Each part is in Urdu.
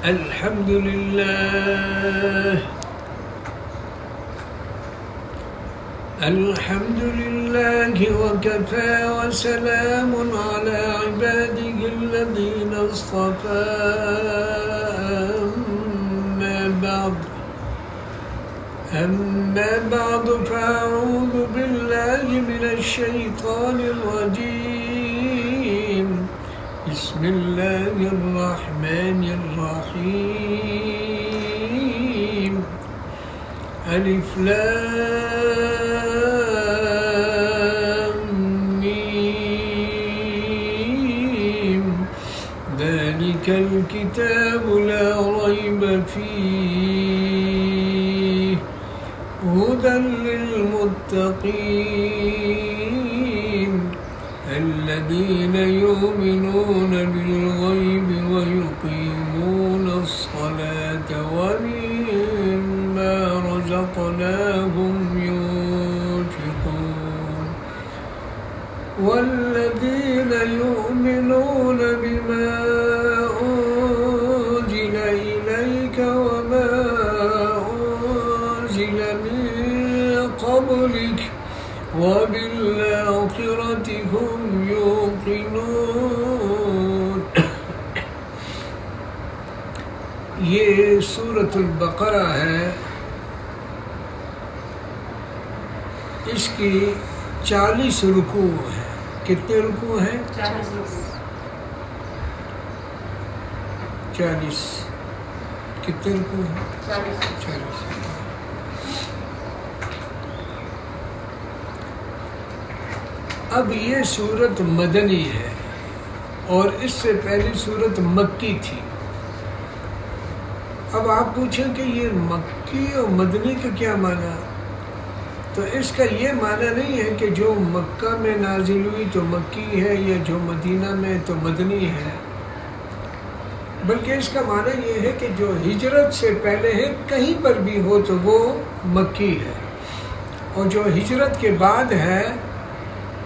الحمد لله الحمد لله وكفى وسلام على عباده الذين اصطفى أما بعد فأعوذ بالله من الشيطان الرجيم بسم الله الرحمن الرحيم ألف لام ميم ذلك الكتاب لا ريب فيه هدى للمتقين الذين يؤمنون بالغيب ويقيمون الصلاة ومما رزقناهم ينفقون والذين يؤمنون بما أنزل إليك وما أنزل من قبلك وبالآخرة هم يوقنون. یہ سورۃ البقرہ ہے. اس کی 40 رکوع ہیں. کتنے رکوع ہیں؟ 40. کتنے رکوع ہیں؟ 40. اب یہ سورت مدنی ہے اور اس سے پہلی سورت مکی تھی. اب آپ پوچھیں کہ یہ مکی اور مدنی کا کیا معنی؟ تو اس کا یہ معنی نہیں ہے کہ جو مکہ میں نازل ہوئی تو مکی ہے یا جو مدینہ میں تو مدنی ہے، بلکہ اس کا معنی یہ ہے کہ جو ہجرت سے پہلے ہے کہیں پر بھی ہو تو وہ مکی ہے، اور جو ہجرت کے بعد ہے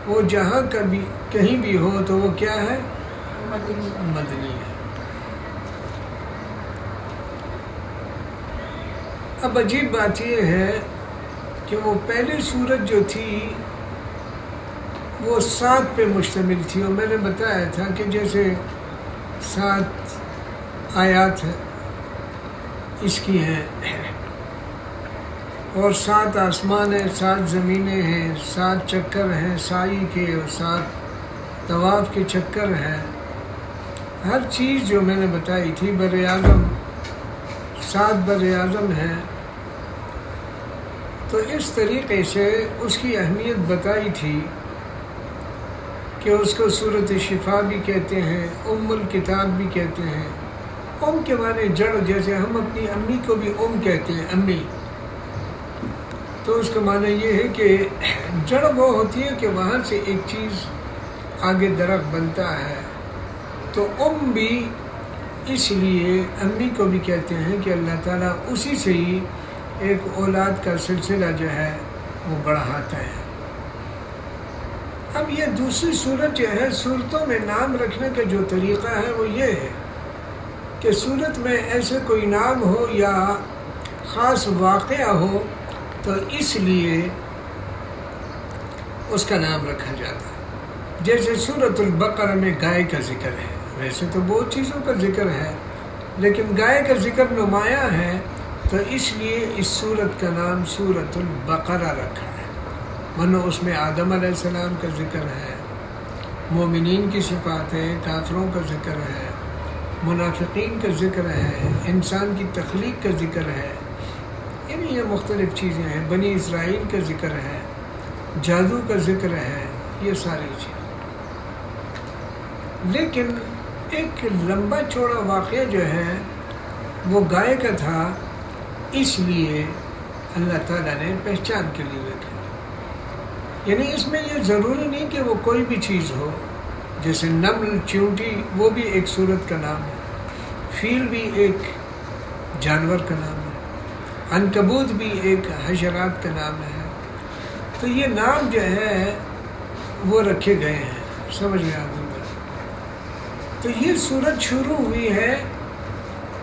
وہ جہاں کہیں بھی ہو تو وہ کیا ہے؟ مدنی ہے. اب عجیب بات یہ ہے کہ وہ پہلی سورت جو تھی وہ 7 پہ مشتمل تھی، اور میں نے بتایا تھا کہ جیسے 7 آیات اس کی ہیں اور 7 آسمان ہیں، 7 زمینیں ہیں، 7 چکر ہیں سائی کے، اور 7 طواف کے چکر ہیں. ہر چیز جو میں نے بتائی تھی بر اعظم 7 بر اعظم ہیں، تو اس طریقے سے اس کی اہمیت بتائی تھی کہ اس کو سورۃ شفا بھی کہتے ہیں، الکتاب بھی کہتے ہیں. کے معنی جڑ، جیسے ہم اپنی امی کو بھی کہتے ہیں امی، تو اس کا معنی یہ ہے کہ جڑ وہ ہوتی ہے کہ وہاں سے ایک چیز آگے درخت بنتا ہے. تو بھی اس لیے امی کو بھی کہتے ہیں کہ اللہ تعالیٰ اسی سے ہی ایک اولاد کا سلسلہ جو ہے وہ بڑھاتا ہے. اب یہ دوسری سورت جو ہے، سورتوں میں نام رکھنے کا جو طریقہ ہے وہ یہ ہے کہ سورت میں ایسے کوئی نام ہو یا خاص واقعہ ہو تو اس لیے اس کا نام رکھا جاتا ہے. جیسے سورۃ البقرہ میں گائے کا ذکر ہے، ویسے تو بہت چیزوں کا ذکر ہے لیکن گائے کا ذکر نمایاں ہے، تو اس لیے اس سورت کا نام سورۃ البقرہ رکھا ہے. ورنہ اس میں آدم علیہ السلام کا ذکر ہے، مومنین کی صفات ہے، کافروں کا ذکر ہے، منافقین کا ذکر ہے، انسان کی تخلیق کا ذکر ہے، یعنی یہ مختلف چیزیں ہیں. بنی اسرائیل کا ذکر ہے، جادو کا ذکر ہے، یہ ساری چیزیں. لیکن ایک لمبا چوڑا واقعہ جو ہے وہ گائے کا تھا، اس لیے اللہ تعالیٰ نے پہچان کے لیے رکھا. یعنی اس میں یہ ضروری نہیں کہ وہ کوئی بھی چیز ہو، جیسے نمل، چیونٹی، وہ بھی ایک صورت کا نام ہے، فیل بھی ایک جانور کا نام ہے، عنکبوت بھی ایک حشرات کا نام ہے. تو یہ نام جو ہے وہ رکھے گئے ہیں. سمجھ میں آ گئی بات؟ تو یہ صورت شروع ہوئی ہے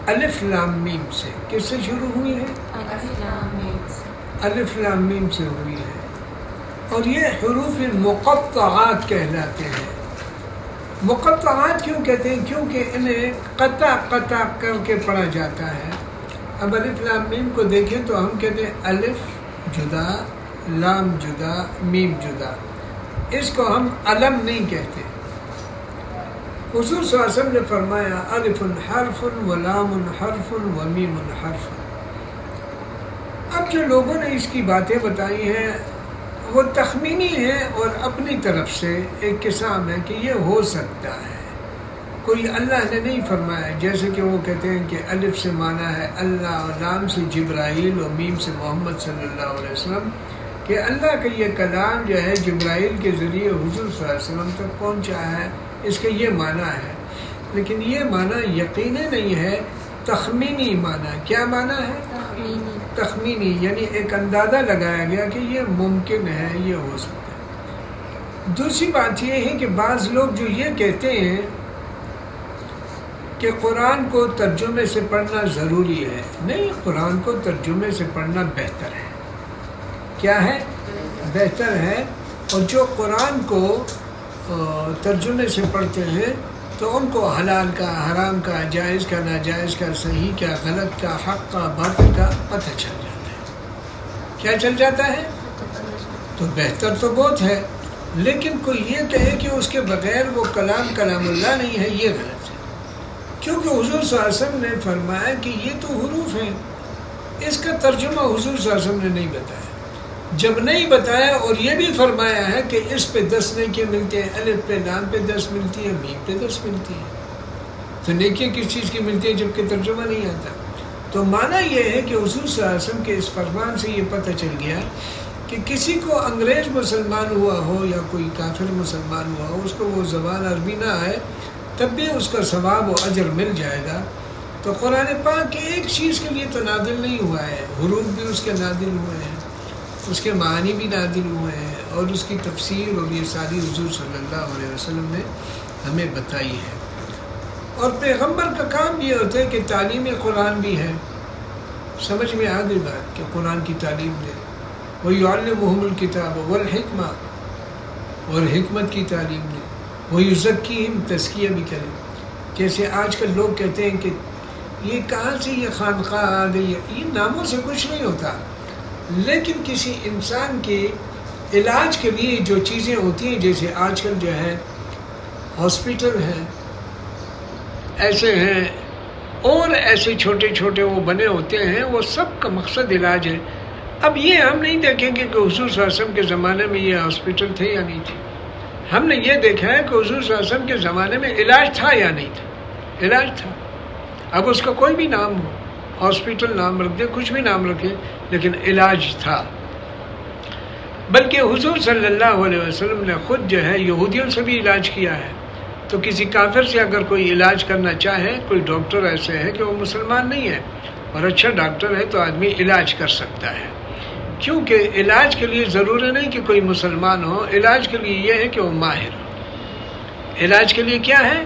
الف لام میم سے. کس سے شروع ہوئی ہے؟ الف لام میم سے. الف لام میم سے ہوئی ہے. اور یہ حروف مقطعات کہلاتے ہیں. مقطعات کیوں کہتے ہیں؟ کیونکہ انہیں قطع قطع کر کے پڑھا جاتا ہے. اب الف لام میم کو دیکھیں تو ہم کہتے ہیں الف جدا، لام جدا، میم جدا. اس کو ہم علم نہیں کہتے. حضور صلی اللہ علیہ وسلم نے فرمایا الف حرف و لام حرف و میم حرف. اب جو لوگوں نے اس کی باتیں بتائی ہیں وہ تخمینی ہیں اور اپنی طرف سے ایک قسم ہے کہ یہ ہو سکتا ہے. کوئی اللہ نے نہیں فرمایا. جیسے کہ وہ کہتے ہیں کہ الف سے معنی ہے اللہ، اور لام سے جبرائیل، اور میم سے محمد صلی اللہ علیہ وسلم، کہ اللہ کا یہ کلام جو ہے جبرائیل کے ذریعے حضور صلی اللہ علیہ وسلم تک پہنچا ہے. اس کا یہ معنی ہے. لیکن یہ معنی یقینی نہیں ہے، تخمینی معنی. کیا معنی ہے؟ تخمینی، یعنی ایک اندازہ لگایا گیا کہ یہ ممکن ہے، یہ ہو سکتا ہے. دوسری بات یہ ہے کہ بعض لوگ جو یہ کہتے ہیں کہ قرآن کو ترجمے سے پڑھنا ضروری ہے. نہیں، قرآن کو ترجمے سے پڑھنا بہتر ہے. کیا ہے؟ بہتر ہے. اور جو قرآن کو ترجمے سے پڑھتے ہیں تو ان کو حلال کا، حرام کا، جائز کا، ناجائز کا، صحیح کا، غلط کا، حق کا، باطل کا پتہ چل جاتا ہے. کیا چل جاتا ہے؟ تو بہتر تو بہت ہے. لیکن کوئی یہ کہے کہ اس کے بغیر وہ کلام اللہ نہیں ہے، یہ غلط ہے. کیونکہ حضور صلی اللہ علیہ وسلم نے فرمایا کہ یہ تو حروف ہیں، اس کا ترجمہ حضور صلی اللہ علیہ وسلم نے نہیں بتایا. جب نہیں بتایا اور یہ بھی فرمایا ہے کہ اس پہ 10 نیکیاں ملتی ہیں، الف پہ لام پہ 10 ملتی ہیں، میم پہ 10 ملتی ہیں، تو نیکیاں کس چیز کی ملتی ہیں جبکہ ترجمہ نہیں آتا؟ تو معنی یہ ہے کہ حضور صلی اللہ علیہ وسلم کے اس فرمان سے یہ پتہ چل گیا کہ کسی کو انگریز مسلمان ہوا ہو یا کوئی کافر مسلمان ہوا ہو، اس کو وہ زبان عربی نہ آئے، تب بھی اس کا ثواب و اجر مل جائے گا. تو قرآن پاک کی ایک چیز کے لیے تو نازل نہیں ہوا ہے، حروف بھی اس کے نازل ہوئے ہیں، اس کے معنی بھی نازل ہوئے ہیں، اور اس کی تفسیر اور یہ ساری حضور صلی اللہ علیہ وسلم نے ہمیں بتائی ہے. اور پیغمبر کا کام یہ ہوتا ہے کہ تعلیم قرآن بھی ہے. سمجھ میں آ گئی بات کہ قرآن کی تعلیم دے. وَيُعَلِّمُهُمُ الْكِتَابَ وَالْحِكْمَةَ، اور حکمت کی تعلیم دے. وَيُزَكِّيهِمْ، تزکیہ بھی کرے. جیسے آج کل لوگ کہتے ہیں کہ یہ کہاں سے یہ خانقاہ آ گئی ہے. یہ ناموں سے کچھ نہیں ہوتا، لیکن کسی انسان کے علاج کے لیے جو چیزیں ہوتی ہیں، جیسے آج کل جو ہے ہاسپٹل ہیں، ایسے ہیں، اور ایسے چھوٹے چھوٹے وہ بنے ہوتے ہیں، وہ سب کا مقصد علاج ہے. اب یہ ہم نہیں دیکھیں گے کہ حضور صلی اللہ علیہ وسلم کے زمانے میں یہ ہاسپٹل تھے یا نہیں تھے. ہم نے یہ دیکھا ہے کہ حضور صلی اللہ علیہ وسلم کے زمانے میں علاج تھا یا نہیں تھا. علاج تھا. اب اس کا کوئی بھی نام ہو، ہاسپٹل نام رکھ دے، کچھ بھی نام رکھے، لیکن علاج تھا. بلکہ حضور صلی اللہ علیہ وسلم نے خود جو ہے یہودیوں سے بھی علاج کیا ہے. تو کسی کافر سے اگر کوئی علاج کرنا چاہے، کوئی ڈاکٹر ایسے ہے کہ وہ مسلمان نہیں ہے اور اچھا ڈاکٹر ہے، تو آدمی علاج کر سکتا ہے. کیونکہ علاج کے لیے ضروری نہیں کہ کوئی مسلمان ہو، علاج کے لیے یہ ہے کہ وہ ماہر ہو. علاج کے لیے کیا ہے؟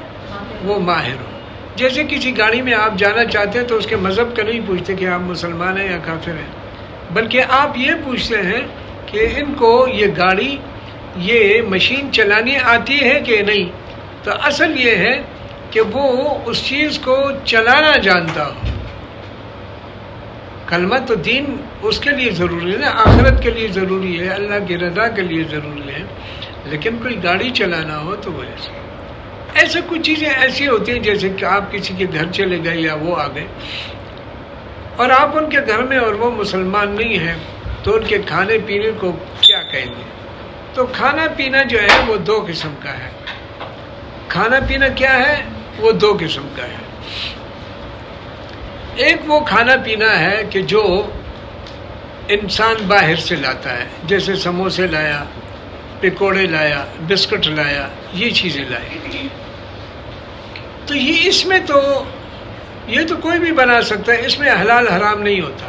وہ ماہر ہو. جیسے کسی گاڑی میں آپ جانا چاہتے ہیں تو اس کے مذہب کا نہیں پوچھتے کہ آپ مسلمان ہیں یا کافر ہیں، بلکہ آپ یہ پوچھتے ہیں کہ ان کو یہ گاڑی، یہ مشین چلانی آتی ہے کہ نہیں. تو اصل یہ ہے کہ وہ اس چیز کو چلانا جانتا ہو. کلمہ تو دین اس کے لیے ضروری ہے، آخرت کے لیے ضروری ہے، اللہ کی رضا کے لیے ضروری ہے. لیکن کوئی گاڑی چلانا ہو تو وہ ایسے کچھ چیزیں ایسی ہوتی ہیں، جیسے کہ آپ کسی کے گھر چلے گئے یا وہ آ گئے اور آپ ان کے گھر میں اور وہ مسلمان نہیں ہیں، تو ان کے کھانے پینے کو کیا کہیں گے؟ تو کھانا پینا جو ہے وہ 2 قسم کا ہے. کھانا پینا کیا ہے؟ وہ 2 قسم کا ہے. ایک وہ کھانا پینا ہے کہ جو انسان باہر سے لاتا ہے، جیسے سموسے لایا، پکوڑے لایا، بسکٹ لایا، یہ چیزیں لائی. تو یہ اس میں تو یہ تو کوئی بھی بنا سکتا ہے، اس میں حلال حرام نہیں ہوتا.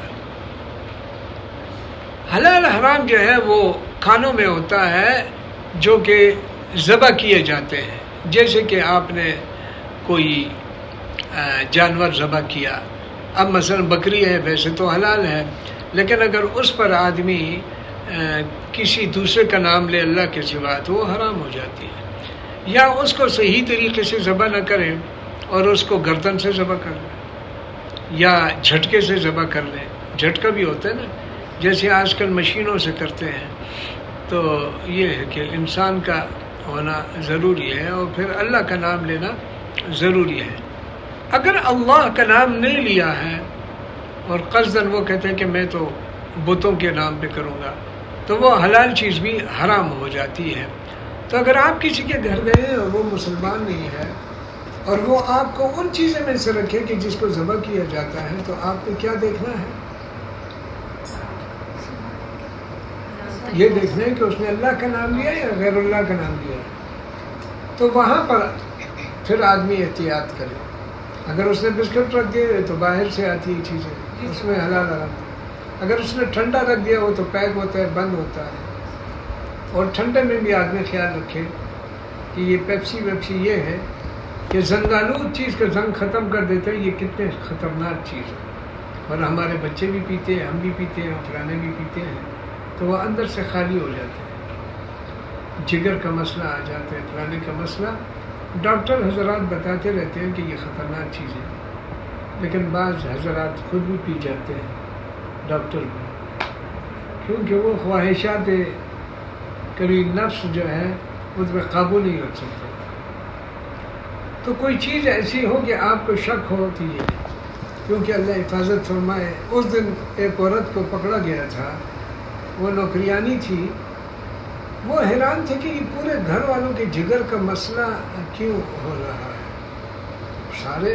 حلال حرام جو ہے وہ کھانوں میں ہوتا ہے جو کہ ذبح کیے جاتے ہیں. جیسے کہ آپ نے کوئی جانور ذبح کیا. اب مثلا بکری ہے، ویسے تو حلال ہے، لیکن اگر اس پر آدمی کسی دوسرے کا نام لے اللہ کے سوا تو وہ حرام ہو جاتی ہے. یا اس کو صحیح طریقے سے ذبح نہ کریں اور اس کو گردن سے ذبح کر لیں یا جھٹکے سے ذبح کر لیں. جھٹکا بھی ہوتا ہے نا، جیسے آج کل مشینوں سے کرتے ہیں. تو یہ ہے کہ انسان کا ہونا ضروری ہے اور پھر اللہ کا نام لینا ضروری ہے. اگر اللہ کا نام نہیں لیا ہے اور قصداً وہ کہتے ہیں کہ میں تو بتوں کے نام پہ کروں گا، تو وہ حلال چیز بھی حرام ہو جاتی ہے. تو اگر آپ کسی کے گھر گئے اور وہ مسلمان نہیں ہے اور وہ آپ کو ان چیزوں میں سے رکھے کہ جس کو ذبح کیا جاتا ہے، تو آپ نے کیا دیکھنا ہے؟ یہ دیکھنا ہے کہ اس نے اللہ کا نام لیا یا غیر اللہ کا نام لیا. تو وہاں پر پھر آدمی احتیاط کرے. اگر اس نے بسکٹ رکھ دیے تو باہر سے آتی ہے چیزیں، اس میں حلال حرام. اگر اس نے ٹھنڈا رکھ دیا وہ تو پیک ہوتا ہے، بند ہوتا ہے. اور ٹھنڈے میں بھی آدمی خیال رکھے کہ یہ پیپسی ویپسی یہ ہے کہ زنگالود چیز کا زنگ ختم کر دیتا ہے. یہ کتنے خطرناک چیز ہے، اور ہمارے بچے بھی پیتے ہیں، ہم بھی پیتے ہیں، فلانے بھی پیتے ہیں، تو وہ اندر سے خالی ہو جاتے ہیں. جگر کا مسئلہ آ جاتا ہے، فلانے کا مسئلہ. ڈاکٹر حضرات بتاتے رہتے ہیں کہ یہ خطرناک چیز ہے، لیکن بعض حضرات خود بھی پی جاتے ہیں، ڈاکٹر بھی، کیونکہ وہ خواہشات کبھی نفس جو ہے اس پہ قابو نہیں رکھ سکتے. تو کوئی چیز ایسی ہو کہ آپ کو شک ہوتی ہے، کیونکہ اللہ حفاظت فرمائے. اس دن ایک عورت کو پکڑا گیا تھا، وہ نوکریانی تھی. وہ حیران تھے کہ یہ پورے گھر والوں کے جگر کا مسئلہ کیوں ہو رہا ہے. سارے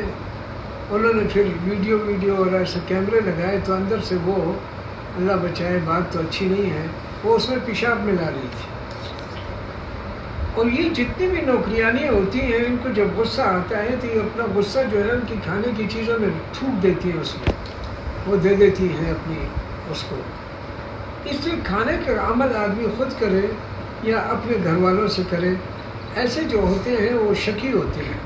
انہوں نے پھر ویڈیو اور ایسے کیمرے لگائے تو اندر سے وہ، اللہ بچائے بات تو اچھی نہیں ہے، وہ اس میں پیشاب ملا رہی تھی. اور یہ جتنی بھی نوکریانیاں ہوتی ہیں، ان کو جب غصہ آتا ہے تو یہ اپنا غصہ جو ہے ان کی کھانے کی چیزوں میں تھوک دیتی ہیں، اس میں وہ دے دیتی ہیں اپنی اس کو. اس لیے کھانے کا عمل آدمی خود کرے یا اپنے گھر والوں سے کرے. ایسے جو ہوتے ہیں وہ شکی ہوتے ہیں،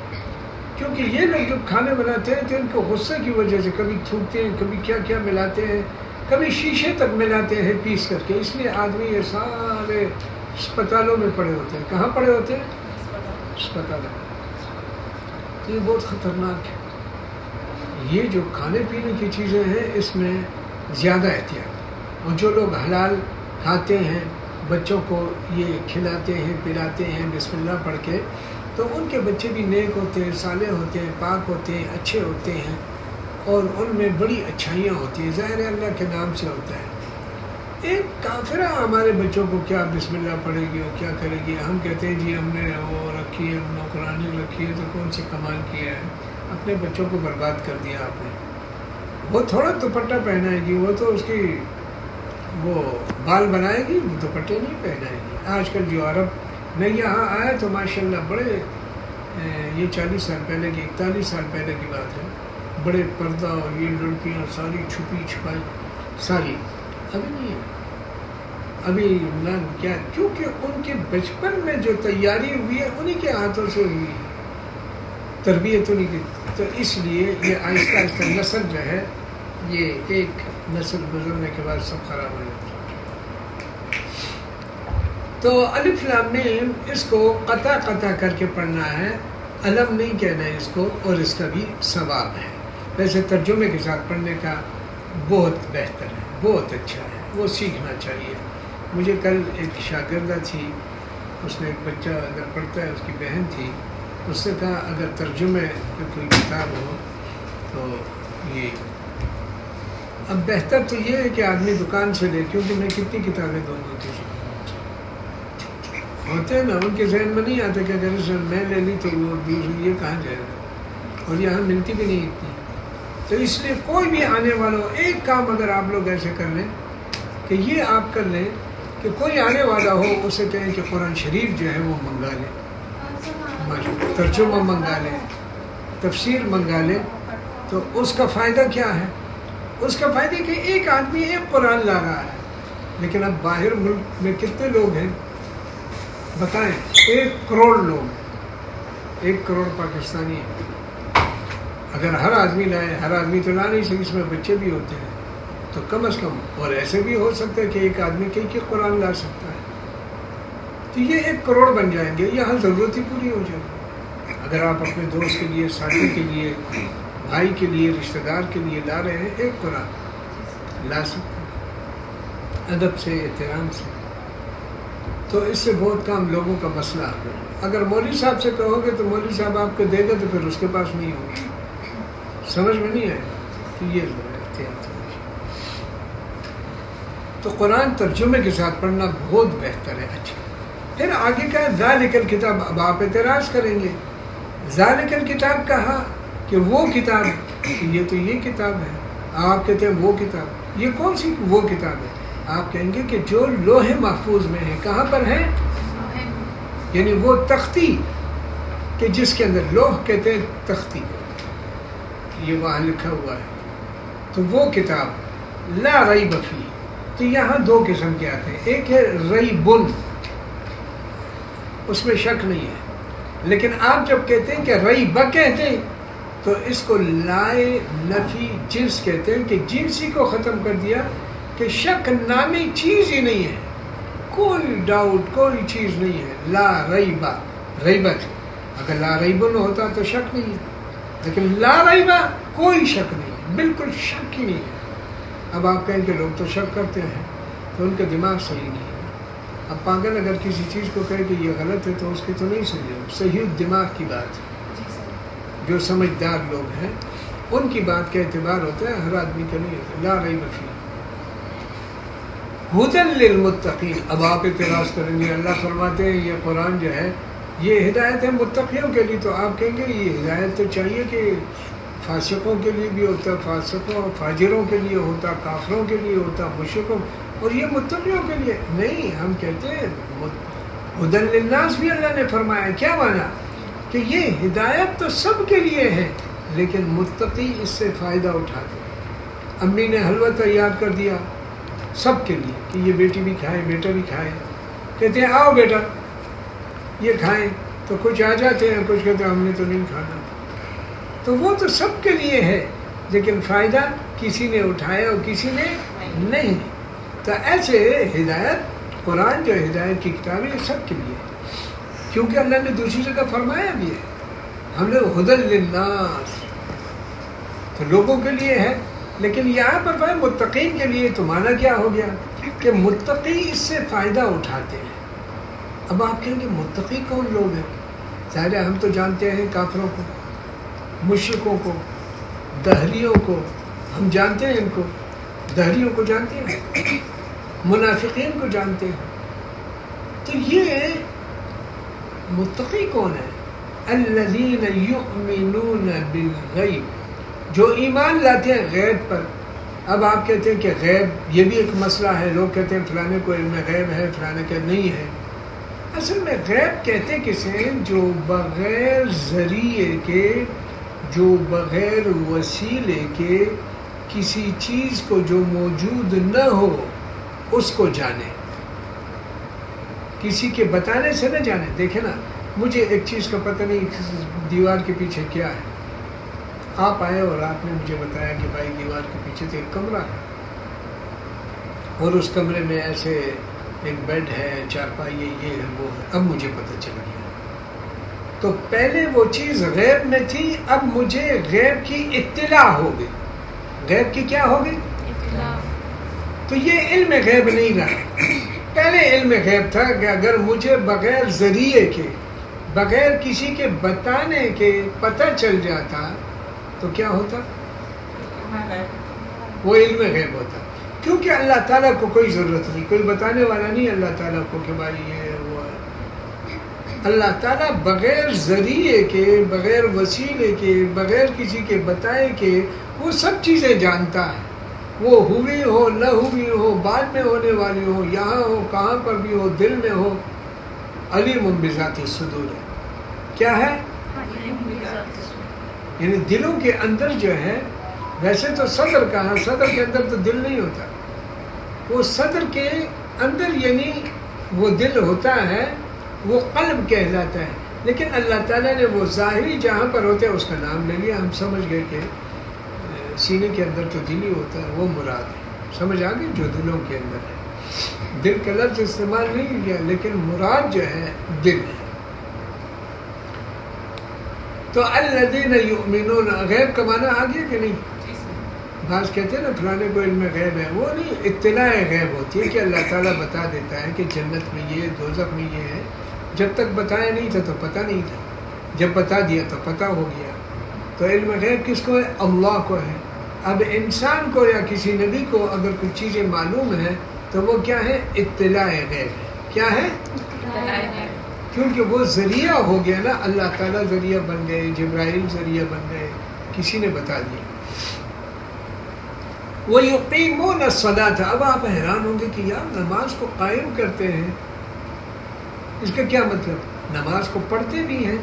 کیونکہ یہ لوگ جب کھانے بناتے ہیں تو ان کو غصے کی وجہ سے کبھی تھوکتے ہیں، کبھی کیا کیا ملاتے ہیں، کبھی شیشے تک ملاتے ہیں پیس کر کے. اس لیے آدمی یہ سارے اسپتالوں میں پڑے ہوتے ہیں. کہاں پڑے ہوتے ہیں؟ اسپتالوں میں. یہ بہت خطرناک ہے. یہ جو کھانے پینے کی چیزیں ہیں اس میں زیادہ احتیاط. اور جو لوگ حلال کھاتے ہیں، بچوں کو یہ کھلاتے ہیں پلاتے ہیں بسم اللہ پڑھ کے، تو ان کے بچے بھی نیک ہوتے ہیں، صالح ہوتے ہیں، پاک ہوتے ہیں، اچھے ہوتے ہیں، اور ان میں بڑی اچھائیاں ہوتی ہیں. ظاہر اللہ کے نام سے ہوتا ہے. ایک کافرہ ہمارے بچوں کو کیا بسم اللہ پڑھے گی اور کیا کرے گی؟ ہم کہتے ہیں جی ہم نے وہ رکھی ہے، نوکرانی رکھی ہے، تو کون سی کمال کیا ہے؟ اپنے بچوں کو برباد کر دیا آپ نے. وہ تھوڑا دوپٹہ پہنائے گی، وہ تو اس کی وہ بال بنائے گی، دوپٹے نہیں پہنائے گی. آج کل جو عرب، میں یہاں آیا تو ماشاءاللہ بڑے، یہ 40 سال پہلے کی 41 سال پہلے کی بات ہے، بڑے پردہ اور یہ لڑکیاں ساری چھپی چھپائی ساری. ابھی نہیں ہے، ابھی نہ کیا، کیونکہ ان کے بچپن میں جو تیاری ہوئی ہے انہی کے ہاتھوں سے ہوئی ہے، تربیت انہی کی. تو اس لیے یہ آہستہ آہستہ نسل جو ہے، یہ ایک نسل گزرنے کے بعد سب خراب ہو جاتا ہے. تو الف لام میم اس کو قطع قطع کر کے پڑھنا ہے، علم نہیں کہنا ہے اس کو، اور اس کا بھی ثواب ہے. ویسے ترجمے کے ساتھ پڑھنے کا بہت بہتر ہے، بہت اچھا ہے، وہ سیکھنا چاہیے. مجھے کل ایک شاگردہ تھی، اس نے ایک بچہ اگر پڑھتا ہے، اس کی بہن تھی، اس نے کہا اگر ترجمے کی کوئی کتاب ہو تو یہ. اب بہتر تو یہ ہے کہ آدمی دکان سے لے، کیونکہ میں کتنی کتابیں دوں گی کسی ہوتے ہیں نا، ان کے ذہن میں نہیں آتا کہ اگر اس میں لے لی تو وہ یہ کہاں جائے گا، اور یہاں ملتی بھی نہیں اتنی. تو اس لیے کوئی بھی آنے والوں، ایک کام اگر آپ لوگ ایسے کر لیں کہ یہ آپ کر لیں کہ کوئی آنے والا ہو اسے کہیں کہ قرآن شریف جو ہے وہ منگا لے، ترجمہ منگا لے، تفسیر منگا لے. تو اس کا فائدہ کیا ہے؟ اس کا فائدہ کہ ایک آدمی ایک قرآن لا رہا ہے. لیکن اب باہر ملک میں کتنے لوگ ہیں بتائیں؟ 1 کروڑ لوگ، 1 کروڑ پاکستانی ہیں. اگر ہر آدمی لائے، ہر آدمی تو لا نہیں سکے، اس میں بچے بھی ہوتے ہیں، تو کم از کم، اور ایسے بھی ہو سکتا ہے کہ ایک آدمی کئی قرآن لا سکتا ہے، تو یہ 1 کروڑ بن جائیں گے، یہاں ضرورت ہی پوری ہو جائے گی۔ اگر آپ اپنے دوست کے لیے، ساتھی کے لیے، بھائی کے لیے، رشتہ دار کے لیے لا رہے ہیں، 1 قرآن لا سکتے ہیں ادب سے، احترام سے، تو اس سے بہت کام لوگوں کا مسئلہ حل ہے۔ اگر مولوی صاحب سے کہو گے تو مولوی صاحب آپ کو دے گا تو پھر اس کے پاس نہیں ہوگی، سمجھ میں نہیں آئے گا، تو یہ ذرا احتیاط ہے۔ تو قرآن ترجمے کے ساتھ پڑھنا بہت بہتر ہے، اچھا۔ پھر آگے کا ذالک الکتاب، اب آپ اعتراض کریں گے، ذالک الکتاب کہا کہ وہ کتاب، یہ تو یہ کتاب ہے، آپ کہتے ہیں وہ کتاب، یہ کون سی وہ کتاب ہے؟ آپ کہیں گے کہ جو لوح محفوظ میں ہے۔ کہاں پر ہے؟ یعنی وہ تختی کہ جس کے اندر، لوح کہتے ہیں تختی، یہ وہاں لکھا ہوا ہے، تو وہ کتاب لا ریب فیہ۔ تو یہاں 2 قسم کے آتے ہیں، ایک ہے ریبن، اس میں شک نہیں ہے، لیکن آپ جب کہتے ہیں کہ ریب کہتے ہیں تو اس کو لائے نفی جنس کہتے ہیں، کہ جنسی کو ختم کر دیا، کہ شک نامی چیز ہی نہیں ہے، کوئی ڈاؤٹ، کوئی چیز نہیں ہے، لا ریبہ، ریبت، اگر لا ریبن ہوتا تو شک نہیں ہے، لیکن لا ریبہ کوئی شک نہیں ہے، بالکل شک ہی نہیں ہے۔ اب آپ کہیں کہ لوگ تو شک کرتے ہیں، تو ان کا دماغ صحیح نہیں ہے۔ اب پاگل اگر کسی چیز کو کہے کہ یہ غلط ہے تو اس کی تو نہیں سمجھے، صحیح دماغ کی بات ہے۔ جو سمجھدار لوگ ہیں ان کی بات کا اعتبار ہوتا ہے، ہر آدمی کا نہیں ہوتا۔ لا ریب فیہ ھدی للمتقین۔ اب آپ اعتراض کریں گے، اللہ فرماتے ہیں یہ قرآن جو ہے یہ ہدایت ہے متقیوں کے لیے، تو آپ کہیں گے یہ ہدایت تو چاہیے کہ فاسقوں کے لیے بھی ہوتا، فاسقوں اور فاجروں کے لیے ہوتا، کافروں کے لیے ہوتا، مشرکوں، اور یہ متقیوں کے لیے نہیں۔ ہم کہتے ہیں ھدی للناس بھی اللہ نے فرمایا، کیا مانا؟ کہ یہ ہدایت تو سب کے لیے ہے، لیکن متقی اس سے فائدہ اٹھاتے ہیں۔ امی نے حلوہ تیار کر دیا سب کے لیے کہ یہ بیٹی بھی کھائے، بیٹا بھی کھائے، کہتے ہیں آؤ بیٹا یہ کھائیں، تو کچھ آ جاتے ہیں، کچھ کہتے ہیں ہم نے تو نہیں کھانا، تو وہ تو سب کے لیے ہے، لیکن فائدہ کسی نے اٹھایا اور کسی نے نہیں۔ تو ایسے ہدایت، قرآن جو ہدایت کی کتاب ہے سب کے لیے، کیونکہ اللہ نے دوسری جگہ فرمایا بھی ہے، ہم نے ھدی للناس، تو لوگوں کے لیے ہے، لیکن یہاں پر بھائی متقین کے لیے، تو معنی کیا ہو گیا کہ متقی اس سے فائدہ اٹھاتے ہیں۔ اب آپ کہیں گے متقی کون لوگ ہیں؟ ظاہر ہے ہم تو جانتے ہیں کافروں کو، مشرکوں کو، دہریوں کو، ہم جانتے ہیں ان کو، دہریوں کو جانتے ہیں، منافقین کو جانتے ہیں، تو یہ متقی کون ہے؟ الذین یؤمنون بالغیب، جو ایمان لاتے ہیں غیب پر۔ اب آپ کہتے ہیں کہ غیب یہ بھی ایک مسئلہ ہے، لوگ کہتے ہیں فلانے کو علم غیب ہے، فلانے کا نہیں ہے۔ اصل میں غیب کہتے کسے؟ جو بغیر ذریعے کے، جو بغیر وسیلے کے کسی چیز کو جو موجود نہ ہو اس کو جانے، کسی کے بتانے سے نہ جانے۔ دیکھیں نا، مجھے ایک چیز کا پتہ نہیں دیوار کے پیچھے کیا ہے، آپ آئے اور آپ نے مجھے بتایا کہ بھائی دیوار کے پیچھے تو ایک کمرہ ہے، اور اس کمرے میں ایسے ایک بیڈ ہے، چارپائی ہے، یہ ہے وہ ہے۔ اب مجھے پتہ چل گیا، تو پہلے وہ چیز غیب میں تھی، اب مجھے غیب کی اطلاع ہو گئی۔ غیب کی کیا ہو گئی؟ اطلاع۔ تو یہ علم غیب نہیں رہا۔ پہلے علم غیب تھا کہ اگر مجھے بغیر ذریعے کے، بغیر کسی کے بتانے کے پتہ چل جاتا تو کیا ہوتا؟ وہ علم غیب ہوتا، کیونکہ اللہ تعالیٰ کو کوئی ضرورت نہیں، کوئی بتانے والا نہیں اللہ تعالیٰ کو کہ بھائی یہ وہ ہے۔ اللہ تعالیٰ بغیر ذریعے کے، بغیر وسیلے کے، بغیر کسی کے بتائے کے وہ سب چیزیں جانتا ہے، وہ ہوئی ہو نہ ہوئی ہو، بعد میں ہونے والی ہو، یہاں ہو، کہاں پر بھی ہو، دل میں ہو۔ علیم بذات الصدور ہے، کیا ہے؟ یعنی دلوں کے اندر جو ہے، ویسے تو صدر کہاں، صدر کے اندر تو دل نہیں ہوتا، وہ صدر کے اندر یعنی وہ دل ہوتا ہے، وہ قلب کہلاتا ہے، لیکن اللہ تعالیٰ نے وہ ظاہری جہاں پر ہوتے ہیں اس کا نام لے لیا. ہم سمجھ گئے کہ سینے کے اندر تو دل ہی ہوتا ہے، وہ مراد ہے. سمجھ آ گئی جو دلوں کے اندر ہے. دل کا لفظ استعمال نہیں کیا لیکن مراد جو ہے دل ہے. تو الذین یؤمنون، غیب کا معنی آ گیا کہ نہیں؟ بعض کہتے ہیں نا فلانے کو علم غیب ہے، وہ نہیں، اطلاع غیب ہوتی ہے کہ اللہ تعالیٰ بتا دیتا ہے کہ جنت میں یہ، دوزخ میں یہ ہے. جب تک بتایا نہیں تھا تو پتہ نہیں تھا، جب بتا دیا تو پتہ ہو گیا. تو علم غیب کس کو ہے؟ اللہ کو ہے. اب انسان کو یا کسی نبی کو اگر کچھ چیزیں معلوم ہیں تو وہ کیا ہے؟ اطلاع غیب ہے. کیا ہے؟ کیونکہ وہ ذریعہ ہو گیا نا، اللہ تعالیٰ ذریعہ بن گئے، جبرائیل ذریعہ بن گئے، کسی نے بتا دیا. وَيُقِيمُونَ الصَّلَاةَ. اب آپ حیران ہوں گے کہ یار نماز کو قائم کرتے ہیں، اس کا کیا مطلب؟ نماز کو پڑھتے بھی ہیں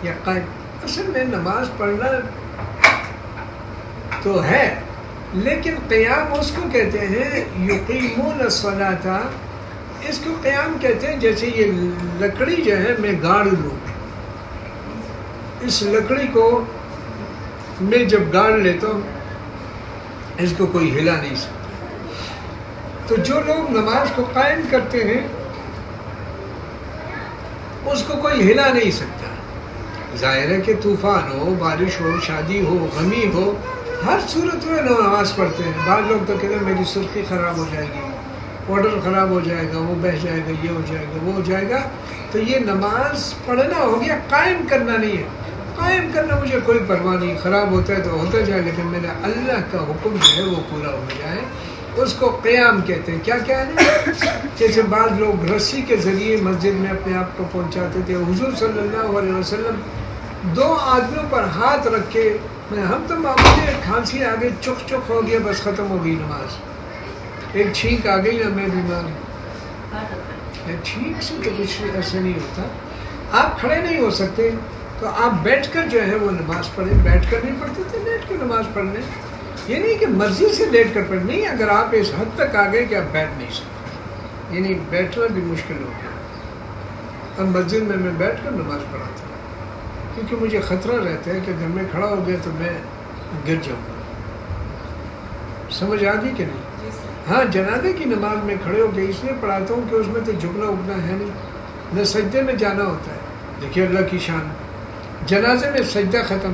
یا قائم؟ اصل میں نماز پڑھنا تو ہے لیکن قیام اس کو کہتے ہیں یقیمون الصلاۃ. اس کو قیام کہتے ہیں جیسے یہ لکڑی جو ہے میں گاڑ لوں، اس لکڑی کو میں جب گاڑ لیتا ہوں اس کو کوئی ہلا نہیں سکتا. تو جو لوگ نماز کو قائم کرتے ہیں اس کو کوئی ہلا نہیں سکتا. ظاہر ہے کہ طوفان ہو، بارش ہو، شادی ہو، غمی ہو، ہر صورت میں نماز پڑھتے ہیں. بعض لوگ تو کہتے ہیں میری سرخی خراب ہو جائے گی، آرڈر خراب ہو جائے گا، وہ بہہ جائے گا، یہ ہو جائے گا، وہ ہو جائے گا. تو یہ نماز پڑھنا ہو گیا، قائم کرنا نہیں ہے. قائم کرنا مجھے کوئی پرواہ نہیں، خراب ہوتا ہے تو ہوتا جائے لیکن میرا اللہ کا حکم جو ہے وہ پورا ہو جائے، اس کو قیام کہتے ہیں. کیا کیا ہے؟ جیسے بعض لوگ رسی کے ذریعے مسجد میں اپنے آپ کو پہنچاتے تھے. حضور صلی اللہ علیہ وسلم دو آدمیوں پر ہاتھ رکھ کے، ہم تو معمولی کھانسی آ گئی، چک چک ہو گیا، بس ختم ہو گئی نماز. ایک چھینک آ گئی نا، میں بیمار ہوں. چھینک سے تو کچھ ایسا نہیں ہوتا. آپ کھڑے نہیں ہو سکتے تو آپ بیٹھ کر جو ہے وہ نماز پڑھیں. بیٹھ کر نہیں پڑھتے تھے، بیٹھ کر نماز پڑھ لیں. یہ نہیں کہ مرضی سے لیٹ کر پڑھ، نہیں. اگر آپ اس حد تک آ گئے کہ آپ بیٹھ نہیں سکتے، یعنی بیٹھنا بھی مشکل ہو گیا. اب مسجد میں بیٹھ کر نماز پڑھاتا ہوں کیونکہ مجھے خطرہ رہتا ہے کہ اگر میں کھڑا ہو گیا تو میں گر جاؤں گا. سمجھ آ گئی کہ نہیں؟ ہاں، جنازے کی نماز میں کھڑے ہو کے اس لیے پڑھاتا ہوں کہ اس میں تو جھکنا اگنا ہے نہیں، نہ سجدے میں جانا ہوتا ہے. دیکھیے اللہ کی شان، جنازے میں سجدہ ختم،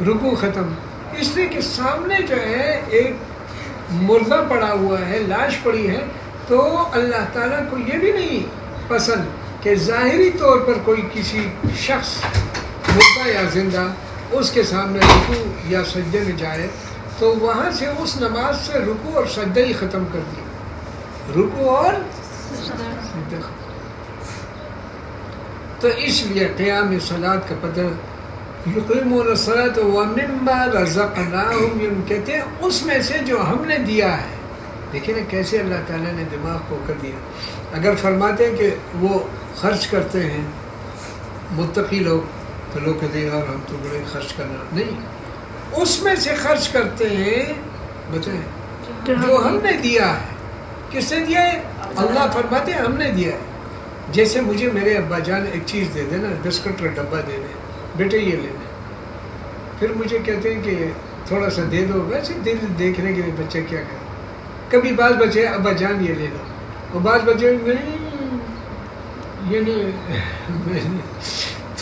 رکوع ختم، اس لیے کہ سامنے جو ہے ایک مردہ پڑا ہوا ہے، لاش پڑی ہے. تو اللہ تعالیٰ کو یہ بھی نہیں پسند کہ ظاہری طور پر کوئی کسی شخص مردہ یا زندہ اس کے سامنے رکوع یا سجدے میں جائے تو وہاں سے اس نماز سے رکوع اور سجدہ ہی ختم کر دیا. رکوع اور سجدہ ختم. تو اس لیے قیام صلاۃ کا پتہ، یقیمون الصلاۃ ومما رزقناہم، یہ کہتے ہیں اس میں سے جو ہم نے دیا ہے. دیکھیں نا کیسے اللہ تعالیٰ نے دماغ کو کر دیا. اگر فرماتے ہیں کہ وہ خرچ کرتے ہیں متقی لوگ تو لوگ کہتے ہیں یار ہم تو بڑے خرچ کرنا نہیں، اس میں سے خرچ کرتے ہیں. بتائیں جو ہم نے دیا ہے. کس نے دیا ہے؟ اللہ فرماتے ہیں ہم نے دیا ہے. جیسے مجھے میرے ابا جان ایک چیز دے دیں نا، بسکٹ کا ڈبہ دے دیں، بیٹے یہ لے لیں، پھر مجھے کہتے ہیں کہ تھوڑا سا دے دو. ویسے دل دیکھنے کے لیے بچہ کیا کرے. کبھی بعض بچے ابا جان یہ لے لو، اور بعض بچے نہیں یہ نہیں.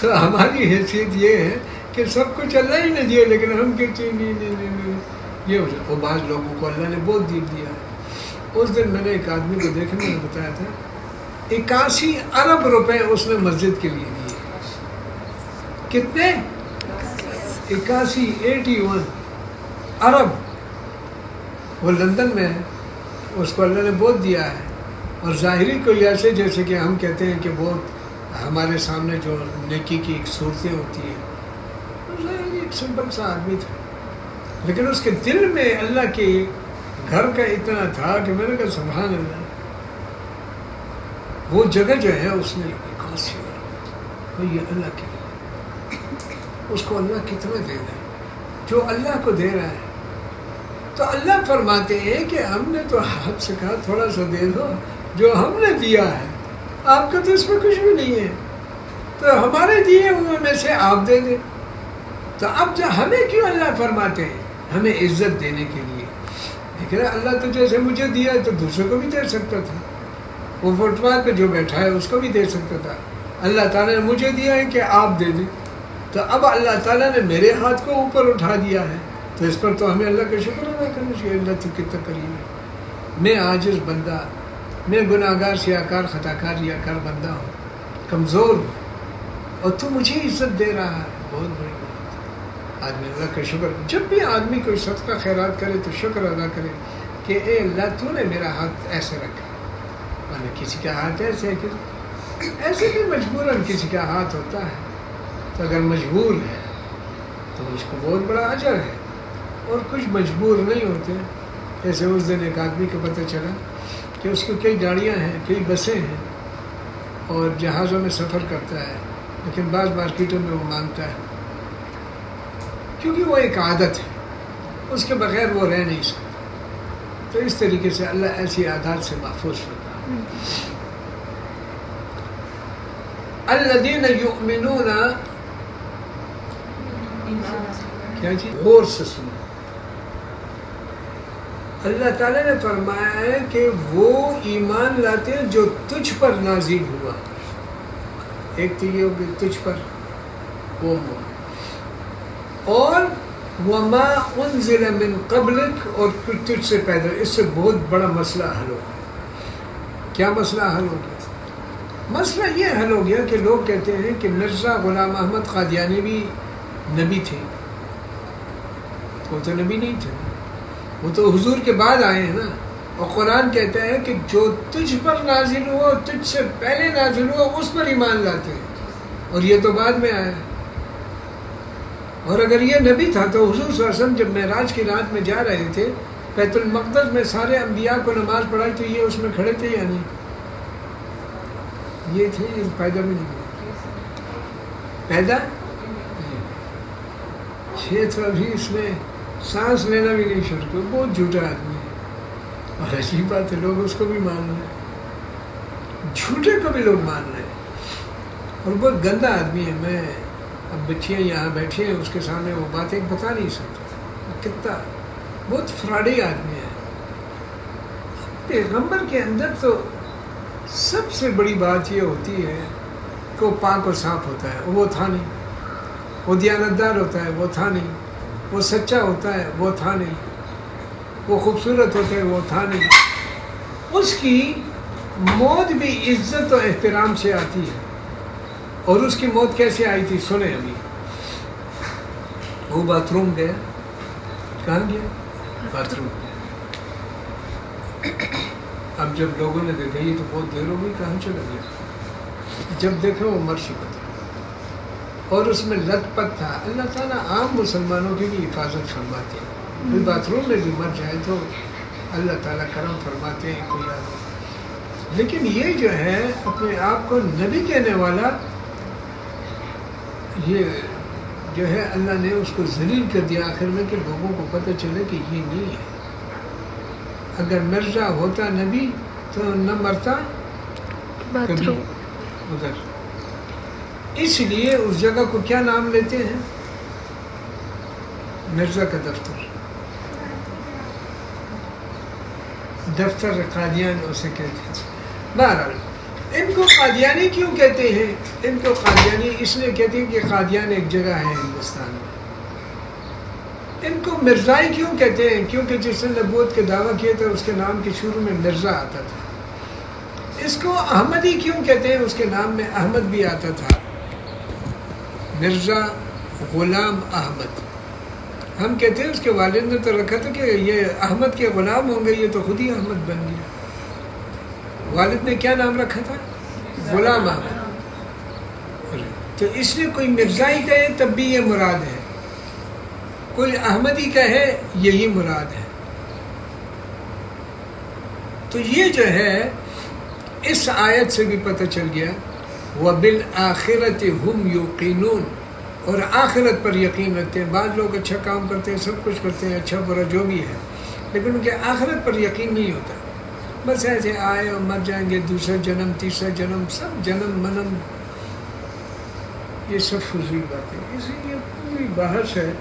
تو ہماری حیثیت یہ ہے کہ سب کچھ اللہ ہی نے دیا لیکن ہم کہتے ہیں نہیں یہ ہو جائے. اور بعض لوگوں کو اللہ نے بہت دیا ہے. اس دن میں نے ایک آدمی کو دیکھنے میں بتایا تھا 81 ارب روپے اس نے مسجد کے لیے دیے. کتنے؟ 81 ارب. وہ لندن میں ہے، اس کو اللہ نے بہت دیا ہے. اور ظاہری کوئی ایسے جیسے کہ ہم کہتے ہیں کہ بہت ہمارے سامنے جو نیکی کی ایک صورتیں ہوتی ہیں، ظاہری ایک سمپل سا آدمی تھا لیکن اس کے دل میں اللہ کے گھر کا اتنا تھا کہ میں نے کہا سبحان اللہ. وہ جگہ جو ہے اس نے 81 ارب، یہ اللہ کے لیے. اس کو اللہ کتنا دے رہا ہے؟ جو اللہ کو دے رہا ہے. تو اللہ فرماتے ہیں کہ ہم نے تو آپ سے کہا تھوڑا سا دے دو جو ہم نے دیا ہے، آپ کا تو اس میں کچھ بھی نہیں ہے. تو ہمارے دیے ہوئے میں سے آپ دے دیں. تو اب جو ہمیں کیوں اللہ فرماتے ہیں؟ ہمیں عزت دینے کے لیے. لیکن اللہ تو جیسے مجھے دیا ہے تو دوسروں کو بھی دے سکتا تھا. وہ فٹ پاتھ پہ جو بیٹھا ہے اس کو بھی دے سکتا تھا. اللہ تعالیٰ نے مجھے دیا ہے کہ آپ دے دیں. تو اب اللہ تعالیٰ نے میرے ہاتھ کو اوپر اٹھا دیا ہے تو اس پر تو ہمیں اللہ کا شکر ادا کرنا چاہیے. اللہ تو کتنا کریم ہے. میں عاجز بندہ، میں گناہگار سیاکار خطاکار ریاکار بندہ ہوں، کمزور ہوں، اور تو مجھے عزت دے رہا ہے. بہت بڑی بات ہے. آدمی اللہ کا شکر، جب بھی آدمی کوئی صدقہ خیرات کرے تو شکر ادا کرے کہ اے اللہ تو نے میرا ہاتھ ایسے رکھا. ورنہ کسی کا ہاتھ ایسے بھی مجبوراً کسی کا ہاتھ ہوتا ہے. تو اگر مجبور ہے تو اس کو بہت بڑا اجر ہے. اور کچھ مجبور نہیں ہوتے. جیسے اس دن ایک آدمی کو پتہ چلا کہ اس کو کئی گاڑیاں ہیں، کئی بسیں ہیں اور جہازوں میں سفر کرتا ہے، لیکن بعض مارکیٹوں میں وہ مانگتا ہے کیونکہ وہ ایک عادت ہے، اس کے بغیر وہ رہ نہیں سکتا. تو اس طریقے سے اللہ ایسی عادات سے محفوظ ہوتا ہے. الذین یؤمنون کیا چیز غور سے سنو. اللہ تعالیٰ نے فرمایا ہے کہ وہ ایمان لاتے ہیں جو تجھ پر نازل ہوا. ایک تو یہ ہوگی تجھ پر وہ ہوا، اور وما انزل من قبلک، اور پھر تجھ سے پیدا. اس سے بہت بڑا مسئلہ حل ہو گیا. کیا مسئلہ حل ہو گیا؟ مسئلہ یہ حل ہو گیا کہ لوگ کہتے ہیں کہ مرزا غلام احمد قادیانی بھی نبی تھے. وہ تو نبی نہیں تھے، وہ تو حضور کے بعد آئے ہیں نا. اور قرآن کہتا ہے کہ جو تجھ پر نازل ہوا، تجھ سے پہلے نازل ہوا، اس پر ایمان لاتے ہیں، اور یہ تو بعد میں آیا. اور اگر یہ نبی تھا تو حضور صلی اللہ علیہ وسلم جب معراج کی رات میں جا رہے تھے بیت المقدس میں، سارے انبیاء کو نماز پڑھائی تو یہ اس میں کھڑے تھے یا نہیں؟ یہ تھے، پیدا بھی نہیں ہوئے. پیدا یہ تو ابھی اس نے سانس لینا بھی نہیں شروع کیا. بہت جھوٹا آدمی ہے. اور عجیب بات ہے، لوگ اس کو بھی مان رہے ہیں، جھوٹے کو بھی لوگ مان رہے ہیں. اور بہت گندا آدمی ہے. میں اب بچیاں یہاں بیٹھی ہیں، اس کے سامنے وہ باتیں بتا نہیں سکتا. کتنا بہت فراڈی آدمی ہے. پیغمبر کے اندر تو سب سے بڑی بات یہ ہوتی ہے کہ وہ پاک و صاف ہوتا ہے. وہ تھا نہیں. وہ دیانتدار ہوتا ہے. وہ تھا نہیں. وہ سچا ہوتا ہے. وہ تھا نہیں. وہ خوبصورت ہوتا ہے. وہ تھا نہیں. اس کی موت بھی عزت و احترام سے آتی ہے. اور اس کی موت کیسے آئی تھی سنیں ابھی. وہ باتھ روم گیا. کہاں گیا؟ باتھ روم گیا. اب جب لوگوں نے دیکھا یہ تو بہت دیر ہو گئی، کہاں چلا گیا؟ جب دیکھا وہ مر چکا تھا اور اس میں لت پت تھا. اللہ تعالیٰ عام مسلمانوں کی بھی حفاظت فرماتے ہیں. کوئی باتھ روم میں بھی مر جائے تو اللہ تعالیٰ کرم فرماتے ہیں. کوئی آدمی، لیکن یہ جو ہے اپنے آپ کو نبی کہنے والا، یہ جو ہے اللہ نے اس کو ذلیل کر دیا آخر میں کہ لوگوں کو پتہ چلے کہ یہ نہیں ہے. اگر مرزا ہوتا نبی تو نہ مرتا کبھی ادھر. اس لیے اس جگہ کو کیا نام لیتے ہیں؟ مرزا کا دفتر. دفتر قادیان اسے کہتے ہیں. بہرحال ان کو قادیانی کیوں کہتے ہیں؟ ان کو قادیانی اس لیے کہتے ہیں کہ قادیان ایک جگہ ہے ہندوستان میں. ان کو مرزائی کیوں کہتے ہیں؟ کیونکہ جس نے نبوت کے دعویٰ کیے تھے اس کے نام کے شروع میں مرزا آتا تھا. اس کو احمدی کیوں کہتے ہیں؟ اس کے نام میں احمد بھی آتا تھا. مرزا غلام احمد. ہم کہتے ہیں اس کے والد نے تو رکھا تھا کہ یہ احمد کے غلام ہوں گے، یہ تو خود ہی احمد بن گیا. والد نے کیا نام رکھا تھا؟ غلام احمد. تو اس لیے کوئی مرزائی کہے تب بھی یہ مراد ہے، کوئی احمدی کہے یہی مراد ہے. تو یہ جو ہے اس آیت سے بھی پتہ چل گیا وَبِالْآخِرَةِ هُمْ يُوقِنُونَ، اور آخرت پر یقین رکھتے ہیں. بعض لوگ اچھا کام کرتے ہیں، سب کچھ کرتے ہیں، اچھا برا جو بھی ہے، لیکن ان کے آخرت پر یقین نہیں ہوتا. بس ایسے آئے اور مر جائیں گے، دوسرا جنم، تیسرا جنم، سب جنم منم یہ سب فضول باتیں. اسی لیے پوری بحث ہے،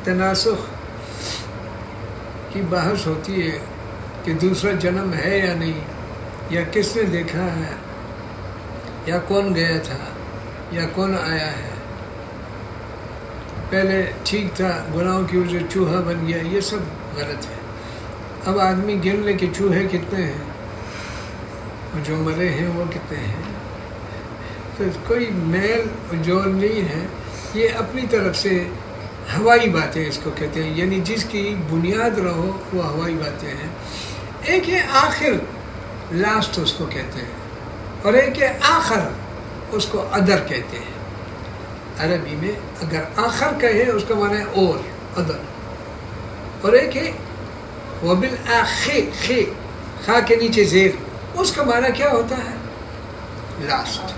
تناسخ کی بحث ہوتی ہے کہ دوسرا جنم ہے یا نہیں، یا کس نے دیکھا ہے، یا کون گیا تھا، یا کون آیا ہے. پہلے ٹھیک تھا، گناہوں کی وجہ چوہا بن گیا، یہ سب غلط ہے. اب آدمی گن لے کہ چوہے کتنے ہیں اور جو مرے ہیں وہ کتنے ہیں. تو کوئی میل جول نہیں ہے، یہ اپنی طرف سے ہوائی باتیں اس کو کہتے ہیں، یعنی جس کی بنیاد نہ ہو وہ ہوائی باتیں ہیں. ایک ہے آخر، لاسٹ اس کو کہتے ہیں، اور ایک ہے آخر، اس کو ادر کہتے ہیں. عربی میں اگر آخر کہے اس کا معنی ہے اور، ادر. اور ایک ہے وبالآخر، خا کے نیچے زیر، اس کا معنی کیا ہوتا ہے؟ لاسٹ.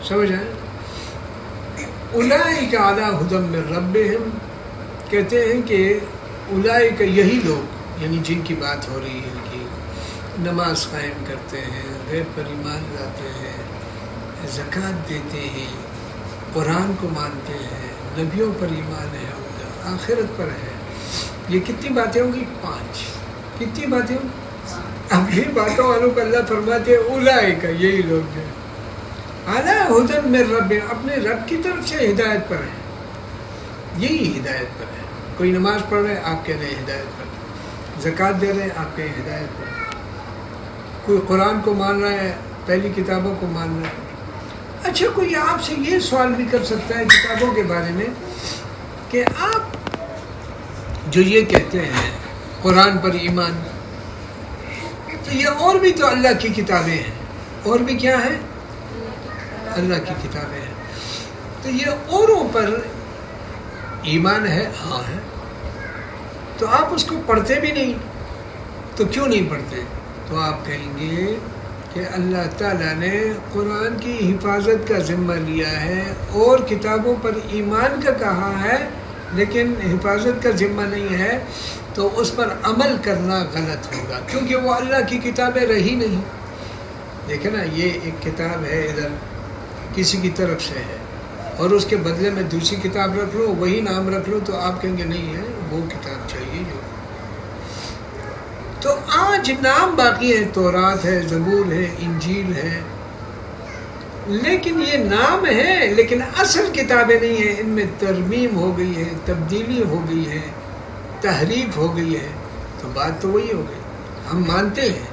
سمجھ آئے؟ اولئک علی ھدی من ربہم، کہتے ہیں کہ اولئک یہی لوگ، یعنی جن کی بات ہو رہی ہے کہ نماز قائم کرتے ہیں، غیب پر ایمان لاتے ہیں، زکوٰۃ دیتے ہیں، قرآن کو مانتے ہیں، نبیوں پر ایمان ہے ان کا، آخرت پر ہے. یہ کتنی باتیں ہوں گی؟ 5. کتنی باتیں ہوں گی؟ اب یہ باتوں والوں کو اللہ فرماتے ہیں اولئک، یہی لوگ ہیں علی ھدی من ربہم، اپنے رب کی طرف سے ہدایت پر ہیں. یہی ہدایت پر ہے. کوئی نماز پڑھ رہے آپ کہہ رہے ہیں ہدایت پر ہے، زکوٰۃ دے رہے آپ کہیں ہدایت پر ہے، کوئی قرآن کو مان رہا ہے، پہلی کتابوں کو مان رہا ہے. اچھا، کوئی آپ سے یہ سوال بھی کر سکتا ہے کتابوں کے بارے میں کہ آپ جو یہ کہتے ہیں قرآن پر ایمان، تو یہ اور بھی تو اللہ کی کتابیں ہیں، اور بھی کیا ہیں؟ اللہ کی کتابیں ہیں. تو یہ اوروں پر ایمان ہے؟ ہاں ہے. تو آپ اس کو پڑھتے بھی نہیں، تو کیوں نہیں پڑھتے؟ تو آپ کہیں گے کہ اللہ تعالیٰ نے قرآن کی حفاظت کا ذمہ لیا ہے اور کتابوں پر ایمان کا کہا ہے، لیکن حفاظت کا ذمہ نہیں ہے، تو اس پر عمل کرنا غلط ہوگا، کیونکہ وہ اللہ کی کتابیں رہی نہیں. دیکھیں نا، یہ ایک کتاب ہے ادھر کسی کی طرف سے ہے، اور اس کے بدلے میں دوسری کتاب رکھ لو، وہی نام رکھ لو، تو آپ کہیں گے نہیں ہے، وہ کتاب چاہیے جو. تو آج نام باقی ہے، تورات ہے، زبور ہے، انجیل ہے، لیکن یہ نام ہے، لیکن اصل کتابیں نہیں ہیں. ان میں ترمیم ہو گئی ہے، تبدیلی ہو گئی ہے، تحریف ہو گئی ہے. تو بات تو وہی ہو گئی، ہم مانتے ہیں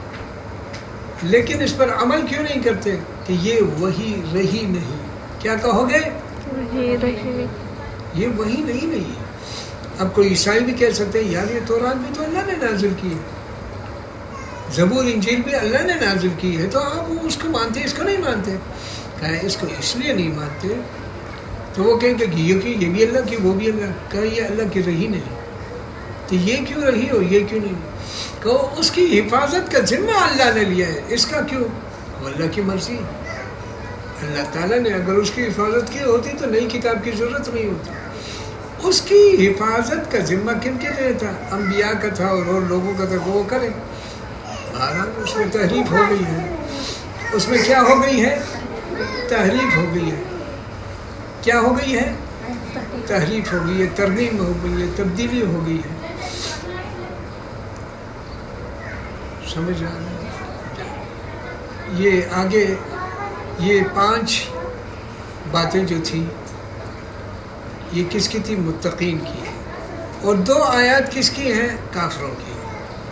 لیکن اس پر عمل کیوں نہیں کرتے کہ یہ وہی رہی نہیں. کیا کہو گے؟ یہ وہی نہیں رہی. اب کوئی عیسائی بھی کہہ سکتے ہیں یار یہ تورات بھی تو اللہ نے نازل کی ہے، زبور انجیل بھی اللہ نے نازل کی ہے، تو آپ اس کو مانتے، اس کو نہیں مانتے. کہا اس کو اس لیے نہیں مانتے تو وہ کہیں کہ یہ بھی اللہ کی، وہ بھی اللہ. کہا یہ اللہ کی رہی نہیں، تو یہ کیوں رہی ہو، یہ کیوں نہیں؟ کہو اس کی حفاظت کا ذمہ اللہ نے لیا ہے، اس کا کیوں؟ وہ اللہ کی مرضی. اللہ تعالیٰ نے اگر اس کی حفاظت کی ہوتی تو نئی کتاب کی ضرورت نہیں ہوتی. اس کی حفاظت کا ذمہ کن کے لیے تھا؟ انبیاء کا تھا اور لوگوں کا تھا کہ وہ کریں. بہرحال اس میں تحریف ہو گئی ہے. اس میں کیا ہو گئی ہے؟ تحریف ہو گئی ہے. کیا ہو گئی ہے؟ تحریف ہو گئی ہے، ترمیم ہو گئی ہے، تبدیلی ہو گئی ہے. سمجھ آ رہا ہے؟ یہ آگے یہ 5 باتیں جو تھیں یہ کس کی تھی؟ متقین کی. اور 2 آیات کس کی ہیں؟ کافروں کی.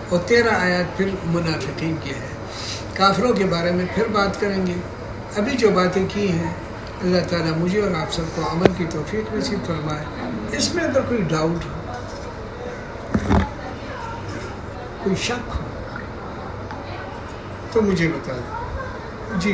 اور 13 آیات پھر منافقین کی ہیں. کافروں کے بارے میں پھر بات کریں گے. ابھی جو باتیں کی ہیں اللہ تعالیٰ مجھے اور آپ سب کو عمل کی توفیق نصیب فرمائے. اس میں اگر کوئی ڈاؤٹ ہو، کوئی شک ہو تو مجھے بتا دیں. جی